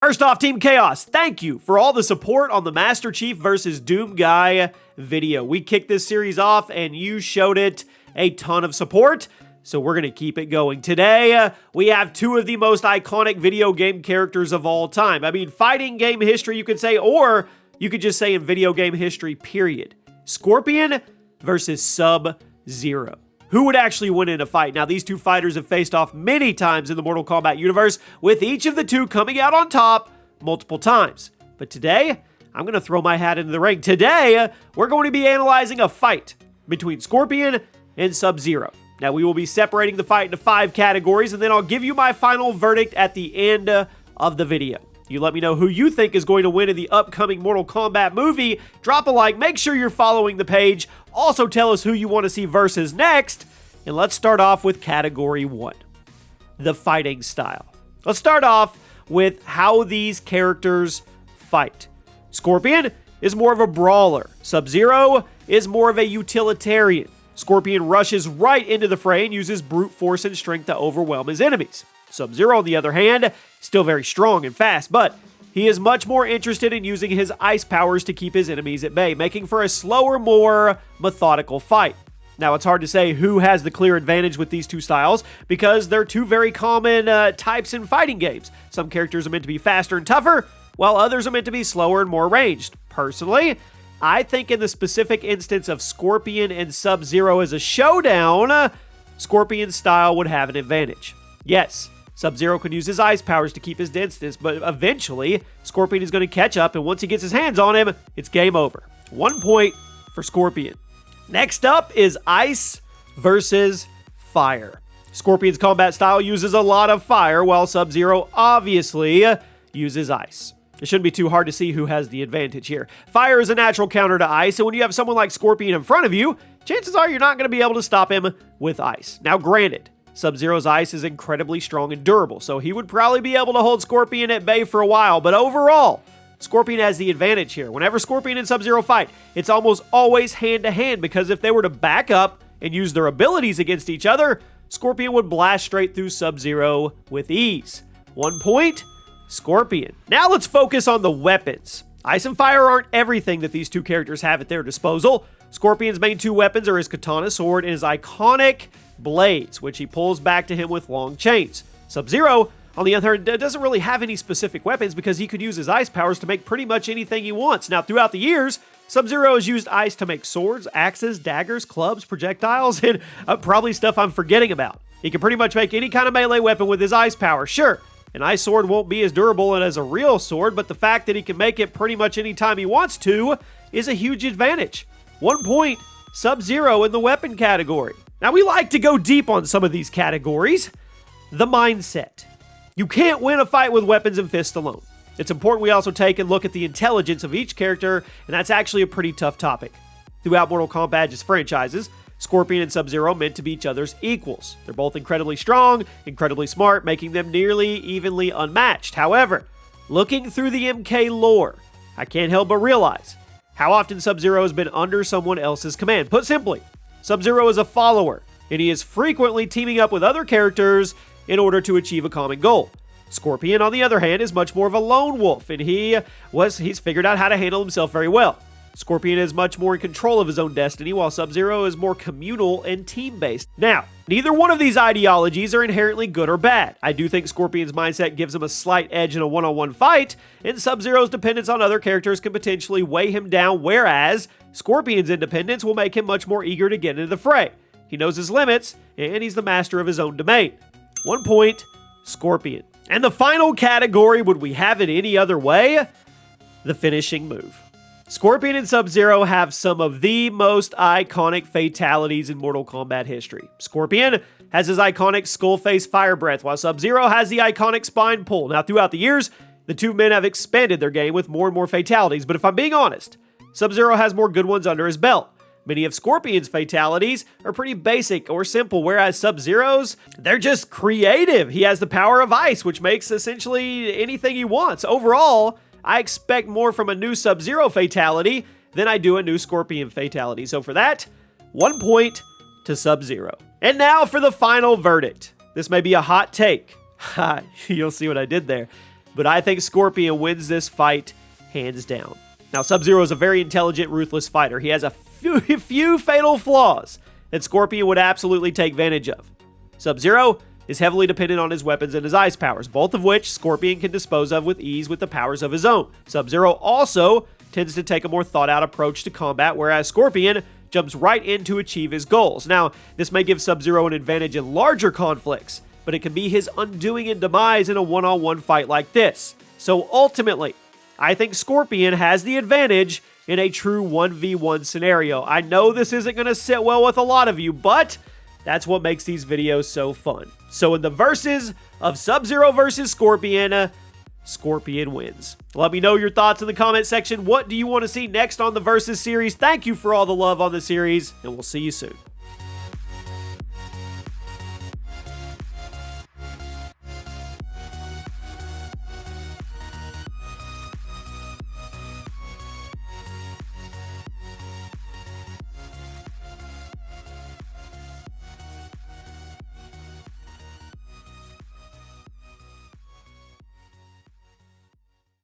First off, Team Chaos, thank you for all the support on the Master Chief versus Doom Guy video. We kicked this series off and you showed it a ton of support, so we're going to keep it going. Today, we have two of the most iconic video game characters of all time. I mean, fighting game history, you could say, or you could just say in video game history, period. Scorpion versus Sub-Zero. Who would actually win in a fight? Now, these two fighters have faced off many times in the Mortal Kombat universe, with each of the two coming out on top multiple times. But today, I'm going to throw my hat into the ring. Today, we're going to be analyzing a fight between Scorpion and Sub-Zero. Now, we will be separating the fight into 5 categories, and then I'll give you my final verdict at the end of the video. You let me know who you think is going to win in the upcoming Mortal Kombat movie. Drop a like, make sure you're following the page. Also tell us who you want to see versus next. And let's start off with category 1, the fighting style. Let's start off with how these characters fight. Scorpion is more of a brawler. Sub-Zero is more of a utilitarian. Scorpion rushes right into the fray and uses brute force and strength to overwhelm his enemies. Sub-Zero, on the other hand, still very strong and fast, but he is much more interested in using his ice powers to keep his enemies at bay, making for a slower, more methodical fight. Now, it's hard to say who has the clear advantage with these two styles, because they're two very common types in fighting games. Some characters are meant to be faster and tougher, while others are meant to be slower and more ranged. Personally, I think in the specific instance of Scorpion and Sub-Zero as a showdown, Scorpion's style would have an advantage. Yes, Sub-Zero can use his ice powers to keep his distance, but eventually, Scorpion is going to catch up, and once he gets his hands on him, it's game over. 1 point for Scorpion. Next up is Ice versus Fire. Scorpion's combat style uses a lot of fire, while Sub-Zero obviously uses ice. It shouldn't be too hard to see who has the advantage here. Fire is a natural counter to ice, and when you have someone like Scorpion in front of you, chances are you're not going to be able to stop him with ice. Now, granted, Sub-Zero's ice is incredibly strong and durable, so he would probably be able to hold Scorpion at bay for a while, but overall, Scorpion has the advantage here. Whenever Scorpion and Sub-Zero fight, it's almost always hand-to-hand, because if they were to back up and use their abilities against each other, Scorpion would blast straight through Sub-Zero with ease. 1 point, Scorpion. Now let's focus on the weapons. Ice and fire aren't everything that these two characters have at their disposal. Scorpion's main 2 weapons are his katana sword and his iconic blades, which he pulls back to him with long chains. Sub-Zero, on the other hand, doesn't really have any specific weapons because he could use his ice powers to make pretty much anything he wants. Now, throughout the years, Sub-Zero has used ice to make swords, axes, daggers, clubs, projectiles, and probably stuff I'm forgetting about. He can pretty much make any kind of melee weapon with his ice power. Sure, an ice sword won't be as durable as a real sword, but the fact that he can make it pretty much any time he wants to is a huge advantage. 1 point, Sub-Zero in the weapon category. Now, we like to go deep on some of these categories. The mindset. You can't win a fight with weapons and fists alone. It's important we also take a look at the intelligence of each character, and that's actually a pretty tough topic. Throughout Mortal Kombat's franchises, Scorpion and Sub-Zero meant to be each other's equals. They're both incredibly strong, incredibly smart, making them nearly evenly unmatched. However, looking through the MK lore, I can't help but realize how often Sub-Zero has been under someone else's command. Put simply, Sub-Zero is a follower, and he is frequently teaming up with other characters in order to achieve a common goal. Scorpion, on the other hand, is much more of a lone wolf, and he's figured out how to handle himself very well. Scorpion is much more in control of his own destiny, while Sub-Zero is more communal and team-based. Now, neither one of these ideologies are inherently good or bad. I do think Scorpion's mindset gives him a slight edge in a one-on-one fight, and Sub-Zero's dependence on other characters can potentially weigh him down, whereas Scorpion's independence will make him much more eager to get into the fray. He knows his limits, and he's the master of his own domain. 1 point, Scorpion. And the final category, would we have it any other way? The finishing move. Scorpion and Sub-Zero have some of the most iconic fatalities in Mortal Kombat history. Scorpion has his iconic skull face fire breath, while Sub-Zero has the iconic spine pull. Now, throughout the years, the two men have expanded their game with more and more fatalities, but if I'm being honest, Sub-Zero has more good ones under his belt. Many of Scorpion's fatalities are pretty basic or simple, whereas Sub-Zero's, they're just creative. He has the power of ice, which makes essentially anything he wants. Overall, I expect more from a new Sub-Zero fatality than I do a new Scorpion fatality. So for that, 1 point to Sub-Zero. And now for the final verdict. This may be a hot take. Ha, you'll see what I did there. but I think Scorpion wins this fight hands down. Now, Sub-Zero is a very intelligent, ruthless fighter. He has a few fatal flaws that Scorpion would absolutely take advantage of. Sub-Zero is heavily dependent on his weapons and his ice powers, both of which Scorpion can dispose of with ease with the powers of his own. Sub-Zero also tends to take a more thought-out approach to combat, whereas Scorpion jumps right in to achieve his goals. Now, this may give Sub-Zero an advantage in larger conflicts, but it can be his undoing and demise in a one-on-one fight like this. So ultimately, I think Scorpion has the advantage in a true 1v1 scenario. I know this isn't going to sit well with a lot of you, but that's what makes these videos so fun. So in the verses of Sub-Zero versus Scorpion, Scorpion wins. Let me know your thoughts in the comment section. What do you want to see next on the Versus series? Thank you for all the love on the series, and we'll see you soon.